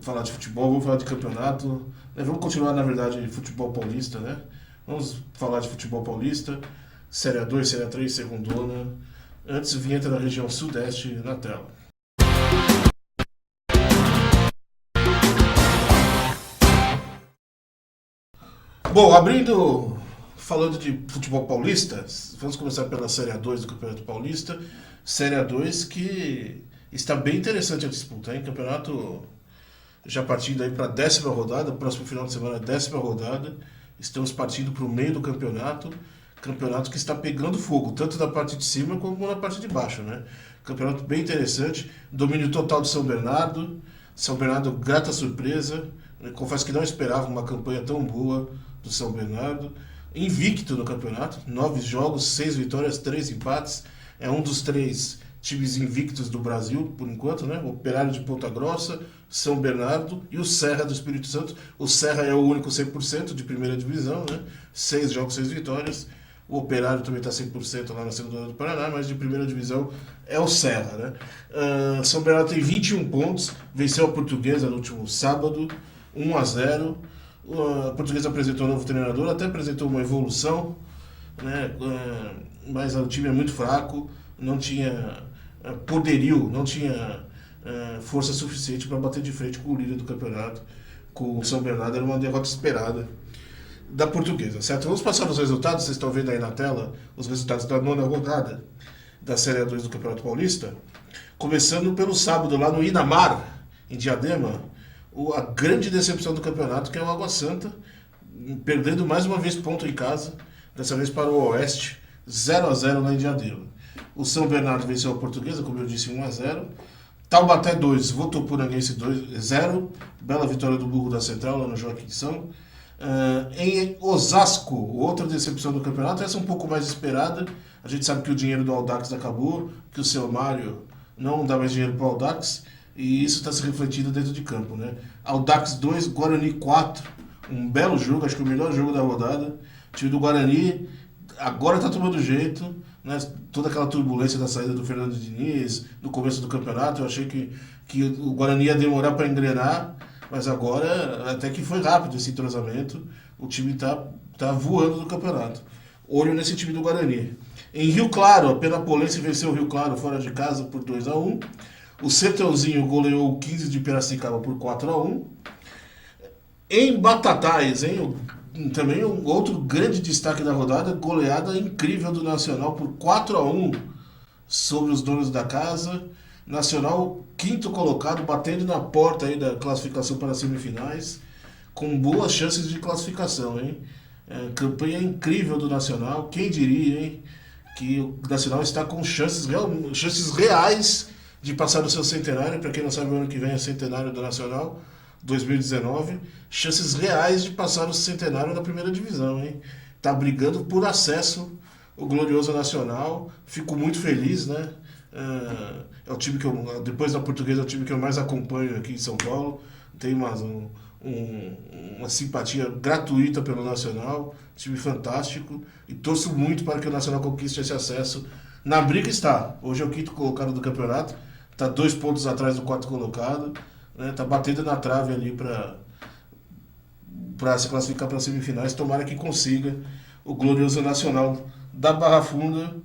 falar de futebol, vamos falar de campeonato. Vamos continuar, na verdade, futebol paulista, né? Vamos falar de futebol paulista, Série A2, Série A3, Segundona. Antes, vinheta da região sudeste na tela. Bom, falando de futebol paulista, vamos começar pela Série A2 do Campeonato Paulista. Série A2 que está bem interessante a disputa, hein? Campeonato já partindo aí para a 10ª rodada, próximo final de semana, 10ª rodada. Estamos partindo para o meio do campeonato. Campeonato que está pegando fogo, tanto da parte de cima como na parte de baixo, né? Campeonato bem interessante. Domínio total do São Bernardo. São Bernardo, grata surpresa. Eu confesso que não esperava uma campanha tão boa do São Bernardo. Invicto no campeonato, 9 jogos, 6 vitórias, 3 empates. É um dos 3 times invictos do Brasil, por enquanto, né? Operário de Ponta Grossa, São Bernardo e o Serra do Espírito Santo. O Serra é o único 100% de primeira divisão, né? 6 jogos, 6 vitórias. O Operário também está 100% lá na segunda do Paraná, mas de primeira divisão é o Serra, né? São Bernardo tem 21 pontos, venceu a Portuguesa no último sábado, 1-0. A Portuguesa apresentou um novo treinador, até apresentou uma evolução, né? Mas o time é muito fraco, não tinha poderio, não tinha força suficiente para bater de frente com o líder do campeonato, com o São Bernardo. Era uma derrota esperada da Portuguesa, certo? Vamos passar os resultados, vocês estão vendo aí na tela os resultados da 9ª rodada da Série A2 do Campeonato Paulista. Começando pelo sábado lá no Inamar, em Diadema, a grande decepção do campeonato, que é o Água Santa, perdendo mais uma vez ponto em casa, dessa vez para o Oeste, 0-0 lá em Diadema. O São Bernardo venceu a Portuguesa, como eu disse, 1-0. Taubaté 2, Votoporanguense 0. Bela vitória do Burro da Central lá no Joaquim. Em Osasco, outra decepção do campeonato, essa um pouco mais esperada. A gente sabe que o dinheiro do Audax acabou, que o seu Mário não dá mais dinheiro para o Audax, e isso está se refletindo dentro de campo, né? Audax 2, Guarani 4, um belo jogo, acho que o melhor jogo da rodada. O time do Guarani agora está tomando jeito, né? Toda aquela turbulência da saída do Fernando Diniz no começo do campeonato, eu achei que o Guarani ia demorar para engrenar, mas agora até que foi rápido esse entrosamento. O time tá voando no campeonato. Olho nesse time do Guarani. Em Rio Claro, a Penapolense venceu o Rio Claro fora de casa por 2-1. O Sertãozinho goleou o 15 de Piracicaba por 4-1. Em Batatais, hein? Também um outro grande destaque da rodada, goleada incrível do Nacional por 4-1 sobre os donos da casa. Nacional, quinto colocado, batendo na porta aí da classificação para as semifinais, com boas chances de classificação, hein? Campanha incrível do Nacional, quem diria, hein? Que o Nacional está com chances reais de passar o seu centenário. Para quem não sabe, o ano que vem é centenário do Nacional, 2019. Chances reais de passar o centenário na primeira divisão, hein? Tá brigando por acesso o glorioso Nacional. Fico muito feliz, né? É o time que eu, depois da Portuguesa, é o time que eu mais acompanho aqui em São Paulo. Tenho uma simpatia gratuita pelo Nacional, time fantástico, e torço muito para que o Nacional conquiste esse acesso. Na briga está, hoje é o quinto colocado do campeonato, está 2 pontos atrás do quarto colocado, né? Tá batendo na trave ali para se classificar para as semifinais. Tomara que consiga. O glorioso Nacional da Barra Funda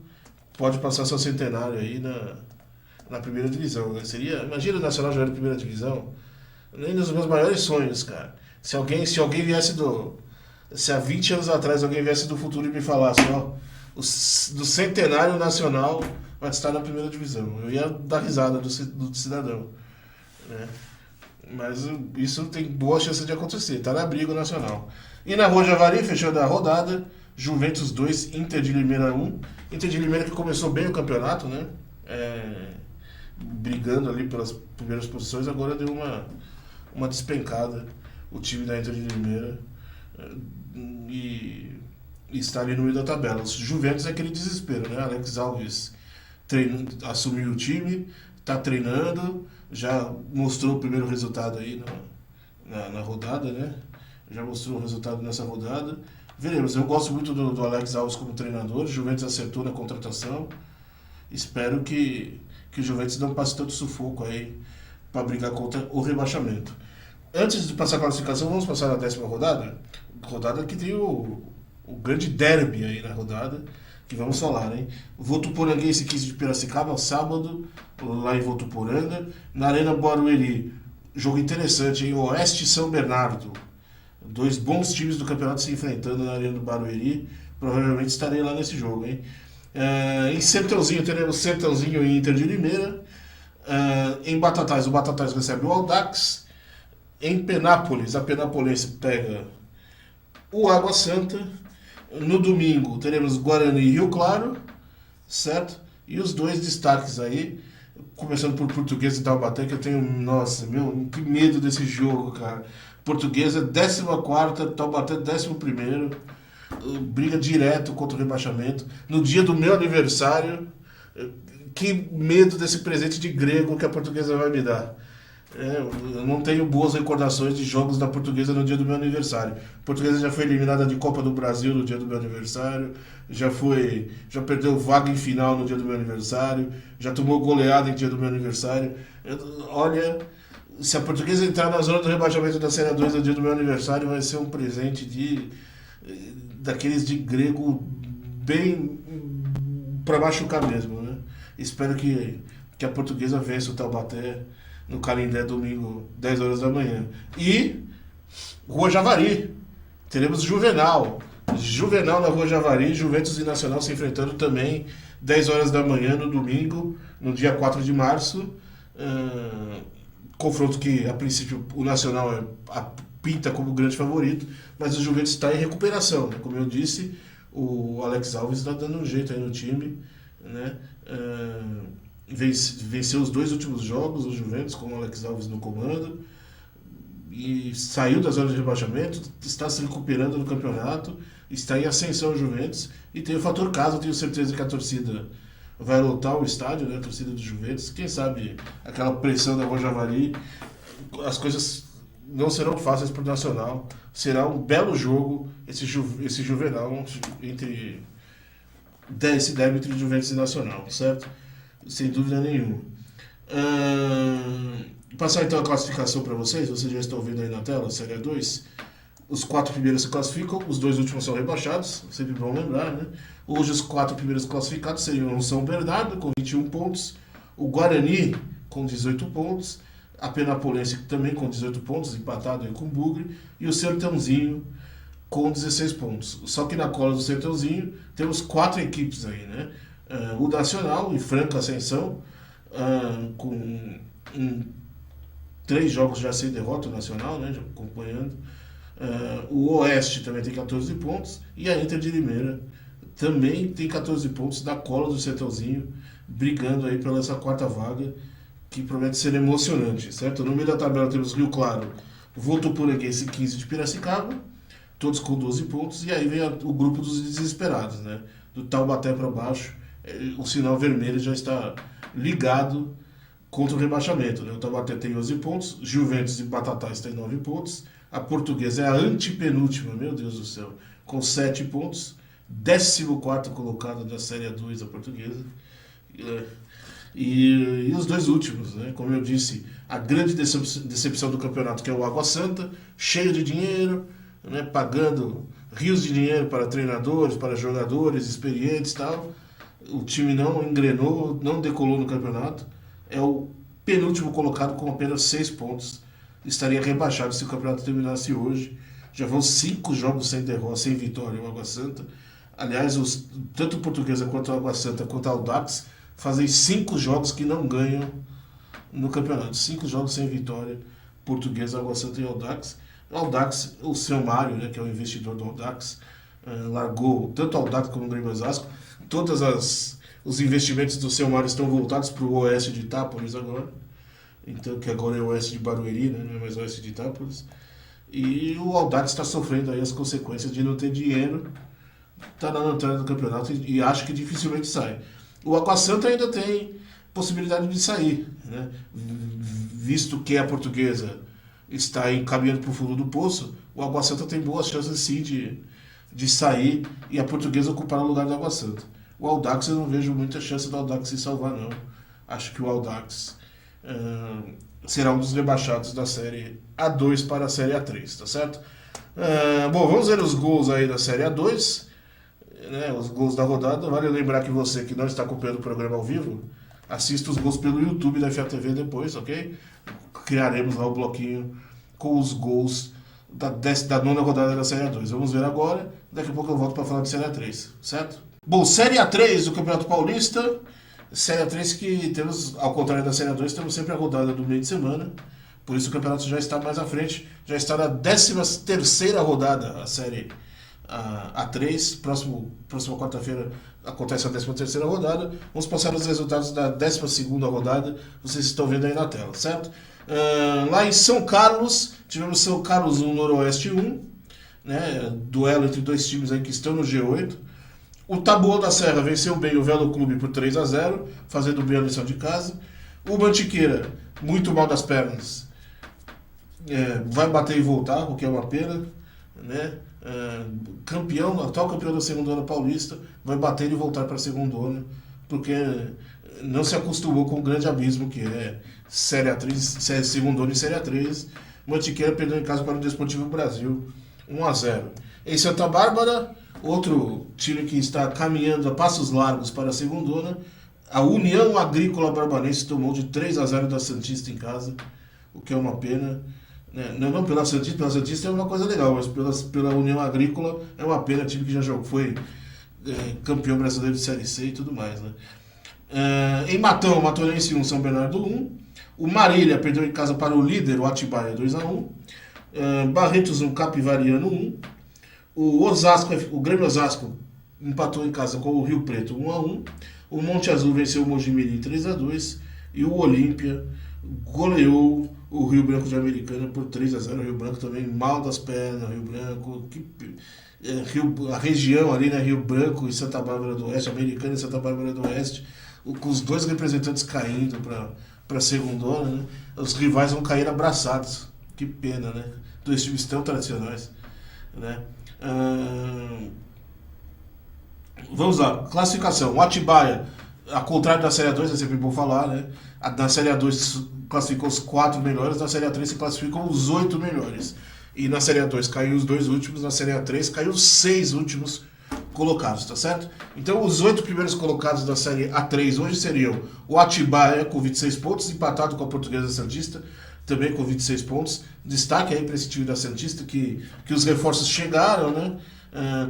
pode passar seu centenário aí na primeira divisão, né? Imagina o Nacional jogar na primeira divisão, nem nos meus maiores sonhos, cara. Se alguém viesse se há 20 anos atrás alguém viesse do futuro e me falasse, ó, do centenário nacional vai estar na primeira divisão, eu ia dar risada do cidadão, né? Mas isso tem boa chance de acontecer, tá na briga o Nacional. E na Rua Javari, fechando a rodada, Juventus 2, Inter de Limeira 1. Inter de Limeira que começou bem o campeonato, né? Brigando ali pelas primeiras posições, agora deu uma despencada o time da Inter de Limeira, e está ali no meio da tabela. O Juventus é aquele desespero, né? Alex Alves assumiu o time, está treinando, já mostrou o primeiro resultado aí na rodada, né? Já mostrou o resultado nessa rodada. Veremos, eu gosto muito do Alex Alves como treinador. O Juventus acertou na contratação. Espero que o Juventus não passe tanto sufoco aí para brigar contra o rebaixamento. Antes de passar a classificação, vamos passar na 10ª rodada. Rodada que tem o grande derby aí na rodada, que vamos falar, hein? Votuporanguense 15 de Piracicaba, sábado, lá em Votuporanga. Na Arena Barueri, jogo interessante, hein? Oeste e São Bernardo. Dois bons times do campeonato se enfrentando na Arena do Barueri. Provavelmente estarei lá nesse jogo, hein? Em Sertãozinho teremos Sertãozinho e Inter de Limeira. Em Batatais, o Batatais recebe o Audax. Em Penápolis, a Penapolense pega o Água Santa. No domingo teremos Guarani e Rio Claro, certo? E os dois destaques aí, começando por Portuguesa e Taubaté, que eu tenho, nossa, meu, que medo desse jogo, cara. Portuguesa 14ª, Taubaté 11º, briga direto contra o rebaixamento. No dia do meu aniversário, que medo desse presente de grego que a Portuguesa vai me dar. Eu não tenho boas recordações de jogos da Portuguesa no dia do meu aniversário. A Portuguesa já foi eliminada de Copa do Brasil no dia do meu aniversário, já perdeu vaga em final no dia do meu aniversário, já tomou goleada em dia do meu aniversário. Olha, se a Portuguesa entrar na zona do rebaixamento da Série 2 no dia do meu aniversário, vai ser um presente daqueles de grego bem para machucar mesmo, né? Espero que a Portuguesa vença o Taubaté no Canindé, domingo, 10 horas da manhã. E Rua Javari. Teremos Juvenal. Juvenal na Rua Javari, Juventus e Nacional se enfrentando também, 10 horas da manhã no domingo, no dia 4 de março. Confronto que, a princípio, o Nacional pinta como grande favorito, mas o Juventus está em recuperação, né? Como eu disse, o Alex Alves está dando um jeito aí no time, né? Venceu os 2 últimos jogos, o Juventus, com o Alex Alves no comando, e saiu da zona de rebaixamento, está se recuperando no campeonato, está em ascensão o Juventus, e tem o fator casa, eu tenho certeza que a torcida vai lotar o estádio, né, a torcida do Juventus, quem sabe aquela pressão da Rua Javari, as coisas não serão fáceis para o Nacional, será um belo jogo esse Juvenal entre esse derby entre Juventus e Nacional, certo? Sem dúvida nenhuma. Passar então a classificação para vocês já estão vendo aí na tela, Série 2. Os 4 primeiros se classificam, os 2 últimos são rebaixados, sempre bom lembrar, né? Hoje os 4 primeiros classificados seriam o São Bernardo, com 21 pontos, o Guarani, com 18 pontos, a Penapolense também com 18 pontos, empatado aí com o Bugre, e o Sertãozinho com 16 pontos. Só que na cola do Sertãozinho temos 4 equipes aí, né? O Nacional, em franca ascensão, com 3 jogos já sem derrota, o Nacional, né, já acompanhando. O Oeste também tem 14 pontos, e a Inter de Limeira também tem 14 pontos da cola do Sertãozinho, brigando aí pela essa 4ª vaga, que promete ser emocionante, certo? No meio da tabela temos Rio Claro, Votuporanguense 15 de Piracicaba, todos com 12 pontos, e aí vem o grupo dos desesperados, né? Do Taubaté para baixo, o sinal vermelho já está ligado contra o rebaixamento, né? O Taubaté tem 11 pontos, Juventus e Batatais tem 9 pontos, a Portuguesa é a antepenúltima, meu Deus do céu, com 7 pontos, 14º colocado da Série 2 a Portuguesa, e os 2 últimos, né? Como eu disse, a grande decepção do campeonato, que é o Água Santa, cheio de dinheiro, né? Pagando rios de dinheiro para treinadores, para jogadores experientes e tal. O time não engrenou, não decolou no campeonato. É o penúltimo colocado com apenas 6 pontos. Estaria rebaixado se o campeonato terminasse hoje. Já vão 5 jogos sem derrota, sem vitória o Água Santa. Aliás, tanto o Portuguesa quanto o Água Santa quanto o Audax fazem 5 jogos que não ganham no campeonato. 5 jogos sem vitória. Portuguesa, Água Santa e Audax. O Audax, o seu Mário, né, que é o investidor do Audax, largou tanto o Audax como o Grêmio Osasco. Os investimentos do seu Mário estão voltados para o Oeste de Itápolis agora. Então, que agora é o Oeste de Barueri, né, não é mais o Oeste de Itápolis. E o Audax está sofrendo aí as consequências de não ter dinheiro. Está na lanterna do campeonato e acho que dificilmente sai. O Água Santa ainda tem possibilidade de sair, né? Visto que a Portuguesa está encaminhando para o fundo do poço, o Água Santa tem boas chances sim de sair e a Portuguesa ocupar o lugar do Água Santa. O Audax, eu não vejo muita chance do Audax se salvar, não. Acho que o Audax será um dos rebaixados da Série A2 para a Série A3, tá certo? Bom, vamos ver os gols aí da Série A2, né, os gols da rodada. Vale lembrar que você que não está acompanhando o programa ao vivo, assista os gols pelo YouTube da FATV depois, ok? Criaremos lá o bloquinho com os gols da nona rodada da Série A2. Vamos ver agora, daqui a pouco eu volto para falar de Série A3, certo? Bom, Série A3 do Campeonato Paulista, Série A3 que temos, ao contrário da Série A2, temos sempre a rodada do meio de semana, por isso o campeonato já está mais à frente, já está na 13ª rodada a Série A3, próxima quarta-feira acontece a 13ª rodada. Vamos passar os resultados da 12ª rodada, vocês estão vendo aí na tela, certo? Lá em São Carlos, tivemos São Carlos 1, Noroeste 1, né? Duelo entre dois times aí que estão no G8. O Taboão da Serra venceu bem o Velo Clube por 3-0, fazendo bem a lição de casa. O Mantiqueira, muito mal das pernas, vai bater e voltar, o que é uma pena, né? Atual campeão da segunda paulista, vai bater e voltar para a segunda, porque não se acostumou com o grande abismo que é Série A3, segunda e Série A3. Mantiqueira perdeu em casa para o Desportivo Brasil 1-0. Em Santa Bárbara, outro time que está caminhando a passos largos para a segunda, a União Agrícola Barbarense tomou de 3-0 da Santista em casa, o que é uma pena. Não pela Santista é uma coisa legal, mas pela União Agrícola é uma pena, time que já jogou, foi campeão brasileiro de Série C e tudo mais, né? Em Matão, Matorense 1, São Bernardo 1. O Marília perdeu em casa para o líder, o Atibaia 2-1. Barretos 1, Capivariano 1. O Grêmio Osasco empatou em casa com o Rio Preto 1-1. O Monte Azul venceu o Mojimirim 3-2. E o Olímpia goleou o Rio Branco de Americana por 3-0. O Rio Branco também mal das pernas, Rio Branco, a região ali, né, Rio Branco e Santa Bárbara do Oeste, Americana e Santa Bárbara do Oeste, com os dois representantes caindo para a segundona, né? Os rivais vão cair abraçados. Que pena, né? Dois times tão tradicionais, né? Vamos lá, classificação. O Atibaia, ao contrário da Série A2, é sempre bom falar, né? Na Série A2 classificou os 4 melhores, na Série A3 se classificam os 8 melhores. E na Série A2 caiu os 2 últimos, na Série A3 caiu os 6 últimos colocados, tá certo? Então os 8 primeiros colocados da Série A3 hoje seriam o Atibaia com 26 pontos, empatado com a Portuguesa Santista, também com 26 pontos. Destaque aí para esse time da Santista que os reforços chegaram, né?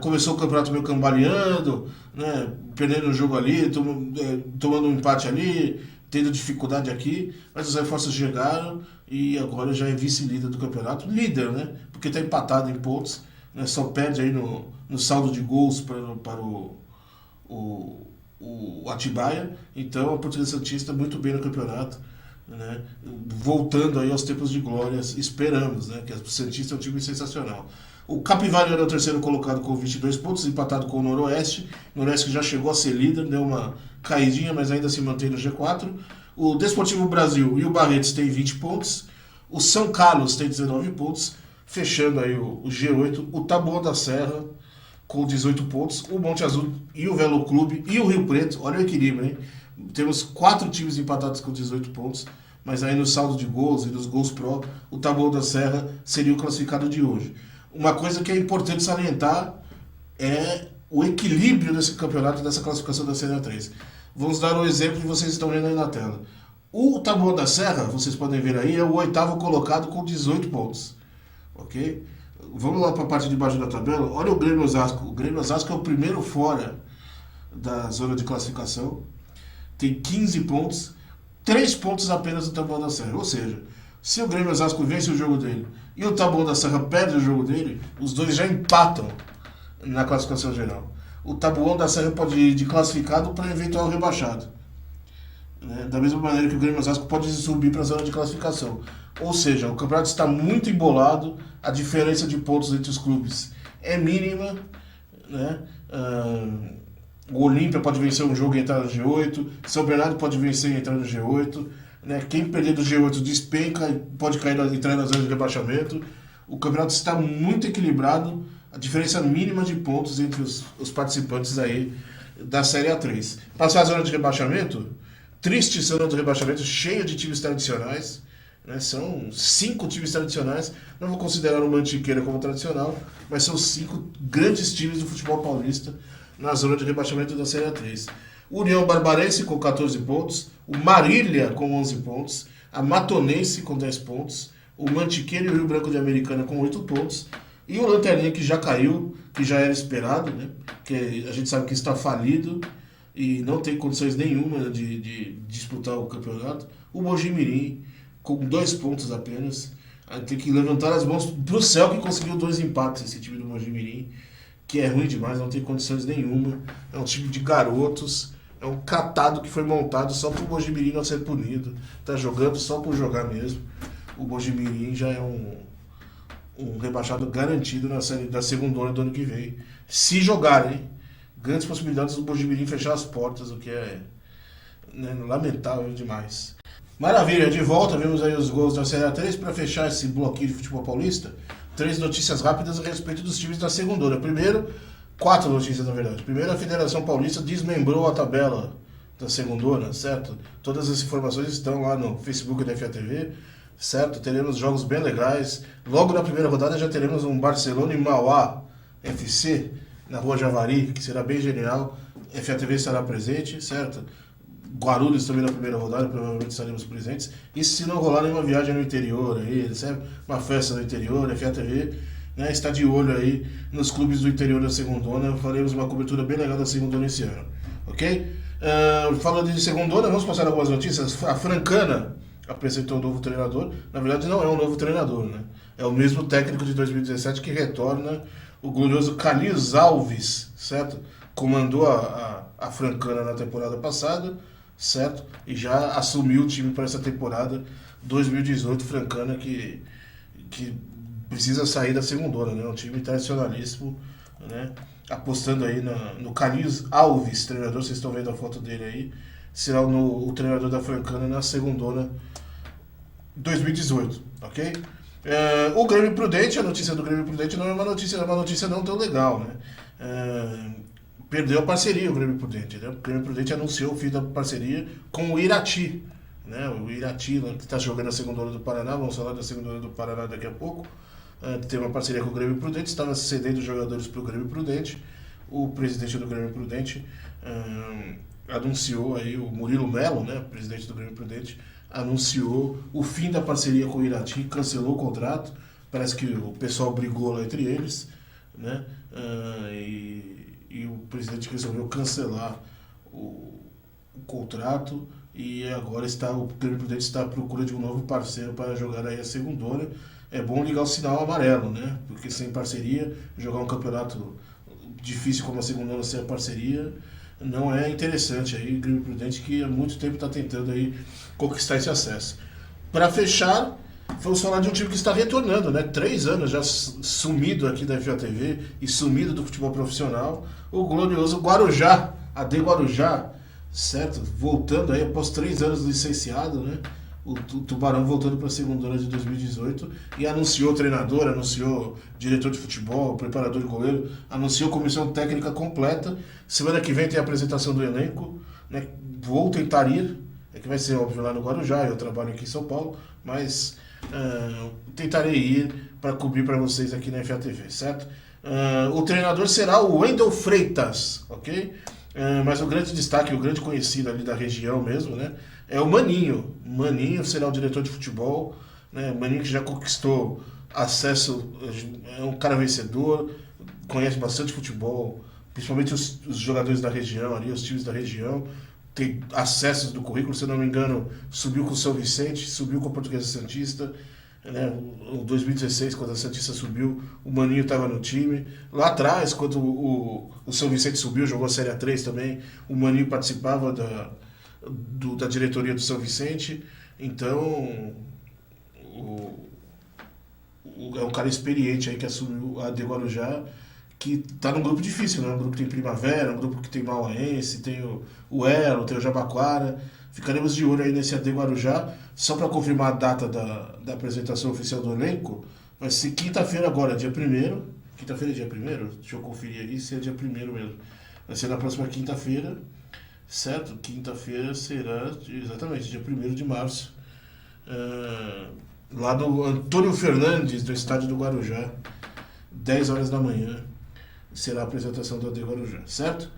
Começou o campeonato meio cambaleando, né? Perdendo o jogo ali, tomando um empate ali, tendo dificuldade aqui, mas os reforços chegaram e agora já é vice-líder do campeonato, líder, né? Porque está empatado em pontos, né? Só perde aí no saldo de gols para o Atibaia. Então a Portuguesa Santista muito bem no campeonato, né? Voltando aí aos tempos de glórias, esperamos, né? Que a Santista é um time sensacional. O Capivariano é o terceiro colocado com 22 pontos, empatado com o Noroeste. O Noroeste que já chegou a ser líder, deu uma caidinha, mas ainda se mantém no G4. O Desportivo Brasil e o Barretos têm 20 pontos. O São Carlos tem 19 pontos. Fechando aí o G8, o Taboão da Serra com 18 pontos. O Monte Azul e o Velo Clube e o Rio Preto, olha o equilíbrio, hein? Temos 4 times empatados com 18 pontos. Mas aí no saldo de gols e nos gols pró, o Taboão da Serra seria o classificado de hoje. Uma coisa que é importante salientar é o equilíbrio desse campeonato, dessa classificação da Série A3. Vamos dar um exemplo que vocês estão vendo aí na tela. O Taboão da Serra, vocês podem ver aí, é o 8º colocado com 18 pontos. Ok? Vamos lá para a parte de baixo da tabela. Olha o Grêmio Osasco. O Grêmio Osasco é o primeiro fora da zona de classificação. Tem 15 pontos. 3 pontos apenas do Taboão da Serra. Ou seja, se o Grêmio Osasco vence o jogo dele e o Taboão da Serra perde o jogo dele, os dois já empatam na classificação geral. O Taboão da Serra pode ir de classificado para eventual rebaixado, né? Da mesma maneira que o Grêmio Osasco pode subir para a zona de classificação. Ou seja, o campeonato está muito embolado, a diferença de pontos entre os clubes é mínima, né? O Olímpia pode vencer um jogo e entrar no G8, São Bernardo pode vencer e entrar no G8, né? Quem perder do G8 despenca e pode entrar na zona de rebaixamento. O campeonato está muito equilibrado, a diferença mínima de pontos entre os participantes aí da Série A3. Passar a zona de rebaixamento, triste zona de rebaixamento, cheia de times tradicionais, né? São 5 times tradicionais, não vou considerar o Mantiqueira como tradicional, mas são 5 grandes times do futebol paulista na zona de rebaixamento da Série A3. União Barbarense com 14 pontos, o Marília com 11 pontos, a Matonense com 10 pontos, o Mantiqueira e o Rio Branco de Americana com 8 pontos, e o Lanterninha que já caiu, que já era esperado, né? Que a gente sabe que está falido e não tem condições nenhuma de disputar o campeonato. O Mojimirim com 2 pontos apenas. Tem que levantar as mãos pro céu que conseguiu 2 empates esse time do Mojimirim, que é ruim demais, não tem condições nenhuma. É um time de garotos, é um catado que foi montado só pro Mojimirim não ser punido. Tá jogando só por jogar mesmo. O Mojimirim já é um rebaixado garantido na série da segunda do ano que vem. Se jogarem, grandes possibilidades do Mojimirim fechar as portas, o que é, né, lamentável demais. Maravilha, de volta, vimos aí os gols da Série A3 para fechar esse bloquinho de futebol paulista. 3 notícias rápidas a respeito dos times da segunda. Primeiro, 4 notícias na verdade. Primeiro, a Federação Paulista desmembrou a tabela da segunda, certo? Todas as informações estão lá no Facebook da FATV, certo? Teremos jogos bem legais. Logo na primeira rodada já teremos um Barcelona e Mauá FC na Rua Javari, que será bem genial. FATV estará presente, certo? Guarulhos também na primeira rodada, provavelmente estaremos presentes. E se não rolar nenhuma viagem no interior aí, certo? Uma festa no interior, a FATV, né, está de olho aí nos clubes do interior da segundona. Faremos uma cobertura bem legal da segundona esse ano, ok? Falando de segundona, vamos passar algumas notícias. A Francana apresentou um novo treinador. Na verdade não é um novo treinador, né? É o mesmo técnico de 2017 que retorna, o glorioso Carlinhos Alves, certo? Comandou a Francana na temporada passada, certo? E já assumiu o time para essa temporada 2018, Francana que precisa sair da segundona, né? Um time tradicionalíssimo, né? Apostando aí no Carlinhos Alves, treinador, vocês estão vendo a foto dele aí, será o treinador da Francana na segundona 2018, ok? O Grêmio Prudente, a notícia do Grêmio Prudente não é uma notícia não tão legal, né? Perdeu a parceria o Grêmio Prudente, né? O Grêmio Prudente anunciou o fim da parceria com o Irati, né? O Irati, que está jogando a segundona do Paraná, vamos falar da segundona do Paraná daqui a pouco. Tem uma parceria com o Grêmio Prudente, estava cedendo jogadores para o Grêmio Prudente. O presidente do Grêmio Prudente anunciou aí, o Murilo Melo, né, presidente do Grêmio Prudente, anunciou o fim da parceria com o Irati, cancelou o contrato. Parece que o pessoal brigou lá entre eles, né? E o presidente resolveu cancelar o contrato e agora o Grêmio Prudente está à procura de um novo parceiro para jogar aí a segundona. É bom ligar o sinal amarelo, né? Porque sem parceria, jogar um campeonato difícil como a segundona sem a parceria não é interessante. Aí o Grêmio Prudente que há muito tempo está tentando aí conquistar esse acesso. Para fechar, vamos falar de um time que está retornando, né? 3 anos já sumido aqui da FATV e sumido do futebol profissional. O glorioso Guarujá, AD Guarujá, certo? Voltando aí após 3 anos licenciado, né? O Tubarão voltando para a segundona de 2018 e anunciou treinador, anunciou diretor de futebol, preparador de goleiro, anunciou comissão técnica completa. Semana que vem tem a apresentação do elenco, né? Vou tentar ir, é que vai ser óbvio lá no Guarujá, eu trabalho aqui em São Paulo, mas tentarei ir para cobrir para vocês aqui na FATV, certo? O treinador será o Wendel Freitas, ok? Mas o grande destaque, o grande conhecido ali da região mesmo, né, é o Maninho. Maninho será o diretor de futebol, né? Maninho que já conquistou acesso, é um cara vencedor, conhece bastante futebol, principalmente os jogadores da região ali, os times da região, tem acessos do currículo, se eu não me engano, subiu com o São Vicente, subiu com a Portuguesa Santista, né? Em 2016, quando a Santista subiu, o Maninho estava no time. Lá atrás, quando o São Vicente subiu, jogou a Série A3 também, o Maninho participava da diretoria do São Vicente. Então, é um cara experiente aí que assumiu a AD Guarujá, que está num grupo difícil, né? Um grupo que tem Primavera, um grupo que tem Mauaense, tem o Elo, tem o Jabaquara. Ficaremos de olho aí nesse AD Guarujá. Só para confirmar a data da apresentação oficial do elenco, vai ser quinta-feira agora, dia 1º. Quinta-feira é dia 1º? Deixa eu conferir aí se é dia 1º mesmo. Vai ser na próxima quinta-feira, certo? Quinta-feira será, exatamente, dia 1º de março. lá no Antônio Fernandes, do estádio do Guarujá, 10 horas da manhã, será a apresentação do AD Guarujá, certo?